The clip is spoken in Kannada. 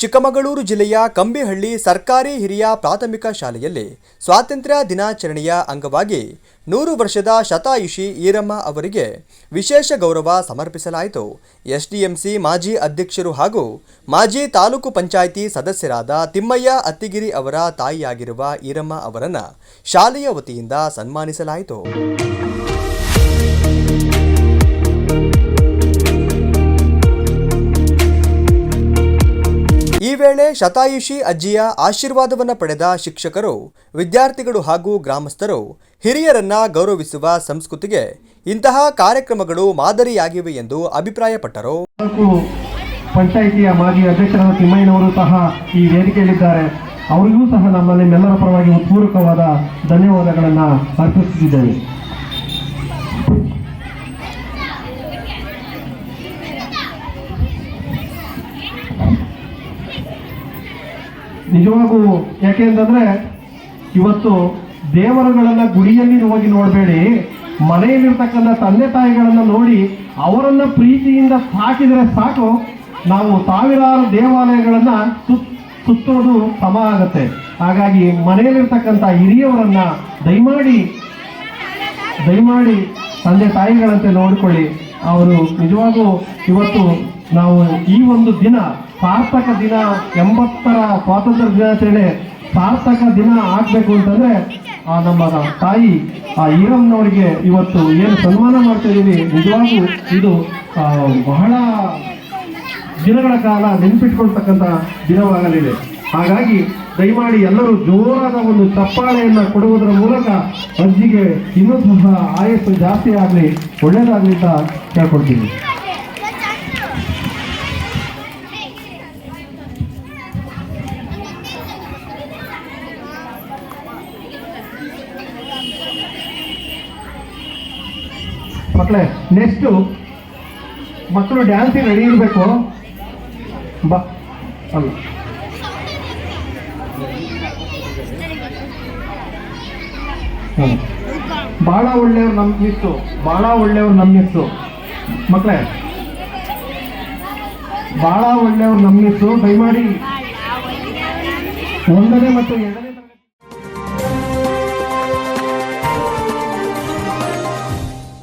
ಚಿಕ್ಕಮಗಳೂರು ಜಿಲ್ಲೆಯ ಕಂಬಿಹಳ್ಳಿ ಸರ್ಕಾರಿ ಹಿರಿಯ ಪ್ರಾಥಮಿಕ ಶಾಲೆಯಲ್ಲಿ ಸ್ವಾತಂತ್ರ್ಯ ದಿನಾಚರಣೆಯ ಅಂಗವಾಗಿ 100 ವರ್ಷದ ಶತಾಯುಷಿ ಈರಮ್ಮ ಅವರಿಗೆ ವಿಶೇಷ ಗೌರವ ಸಮರ್ಪಿಸಲಾಯಿತು. ಎಸ್ಡಿಎಂಸಿ ಮಾಜಿ ಅಧ್ಯಕ್ಷರು ಹಾಗೂ ಮಾಜಿ ತಾಲೂಕು ಪಂಚಾಯಿತಿ ಸದಸ್ಯರಾದ ತಿಮ್ಮಯ್ಯ ಅತ್ತಿಗಿರಿ ಅವರ ತಾಯಿಯಾಗಿರುವ ಈರಮ್ಮ ಅವರನ್ನು ಶಾಲೆಯ ವತಿಯಿಂದ ಸನ್ಮಾನಿಸಲಾಯಿತು. ಈ ವೇಳೆ ಶತಾಯುಷಿ ಅಜ್ಜಿಯ ಆಶೀರ್ವಾದವನ್ನು ಪಡೆದ ಶಿಕ್ಷಕರು, ವಿದ್ಯಾರ್ಥಿಗಳು ಹಾಗೂ ಗ್ರಾಮಸ್ಥರು ಹಿರಿಯರನ್ನ ಗೌರವಿಸುವ ಸಂಸ್ಕೃತಿಗೆ ಇಂತಹ ಕಾರ್ಯಕ್ರಮಗಳು ಮಾದರಿಯಾಗಿವೆ ಎಂದು ಅಭಿಪ್ರಾಯಪಟ್ಟರು. ಪಂಚಾಯಿತಿಯ ಮಾಜಿ ಅಧ್ಯಕ್ಷರಾದ ತಿಮ್ಮಯ್ಯನವರು ಸಹ ಈ ವೇದಿಕೆಯಲ್ಲಿದ್ದಾರೆ. ಅವರಿಗೂ ಸಹ ನಮ್ಮೆಲ್ಲರ ಪರವಾಗಿ ಪೂರಕವಾದ ಧನ್ಯವಾದಗಳನ್ನು ಅರ್ಪಿಸುತ್ತಿದ್ದೇವೆ. ನಿಜವಾಗೂ ಯಾಕೆಂತಂದ್ರೆ ಇವತ್ತು ದೇವರುಗಳನ್ನ ಗುಡಿಯಲ್ಲಿ ಹೋಗಿ ನೋಡಬೇಡಿ, ಮನೆಯಲ್ಲಿರ್ತಕ್ಕಂಥ ತಂದೆ ತಾಯಿಗಳನ್ನ ನೋಡಿ ಅವರನ್ನ ಪ್ರೀತಿಯಿಂದ ಸಾಕಿದರೆ ಸಾಕು. ನಾವು ಸಾವಿರಾರು ದೇವಾಲಯಗಳನ್ನ ಸುತ್ತೋದು ಸಮ ಆಗತ್ತೆ. ಹಾಗಾಗಿ ಮನೆಯಲ್ಲಿರ್ತಕ್ಕಂಥ ಹಿರಿಯವರನ್ನ ದಯಮಾಡಿ ತಂದೆ ತಾಯಿಗಳಂತೆ ನೋಡಿಕೊಳ್ಳಿ. ಅವರು ನಿಜವಾಗೂ ಇವತ್ತು ನಾವು ಈ ಒಂದು ದಿನ ಸಾರ್ಥಕ ದಿನ, 80ರ ಸ್ವಾತಂತ್ರ್ಯ ದಿನಾಚರಣೆ ಸಾರ್ಥಕ ದಿನ ಆಗಬೇಕು ಅಂತಂದ್ರೆ ನಮ್ಮ ತಾಯಿ ಈರಮ್ಮನವರಿಗೆ ಇವತ್ತು ಏನು ಸನ್ಮಾನ ಮಾಡ್ತಾ ಇದ್ದೀವಿ, ನಿಜವಾಗೂ ಇದು ಬಹಳ ದಿನಗಳ ಕಾಲ ನೆನಪಿಟ್ಕೊಳ್ತಕ್ಕಂಥ ದಿನವಾಗಲಿದೆ. ಹಾಗಾಗಿ ದಯಮಾಡಿ ಎಲ್ಲರೂ ಜೋರಾದ ಒಂದು ಚಪ್ಪಾಳೆಯನ್ನು ಕೊಡುವುದರ ಮೂಲಕ ಅಜ್ಜಿಗೆ ಇನ್ನೂ ಸಹ ಆಯಸ್ಸು ಜಾಸ್ತಿ ಆಗಲಿ, ಒಳ್ಳೇದಾಗಲಿ ಅಂತ ಕೇಳ್ಕೊಳ್ತೀನಿ. ಮಕ್ಕಳೇ, ನೆಕ್ಸ್ಟು ಮಕ್ಕಳು ಡ್ಯಾನ್ಸಿಗೆ ರೆಡಿ ಇರಬೇಕು. ಅಲ್ಲ ಭಾಳ ಒಳ್ಳೆಯವ್ರು ನಮ್ಗಿತ್ತು, ಮಕ್ಕಳೇ, ಭಾಳ ಒಳ್ಳೆಯವ್ರು ನಮ್ಗಿತ್ತು. ದಯಮಾಡಿ 1ನೇ ಮತ್ತು 2ನೇ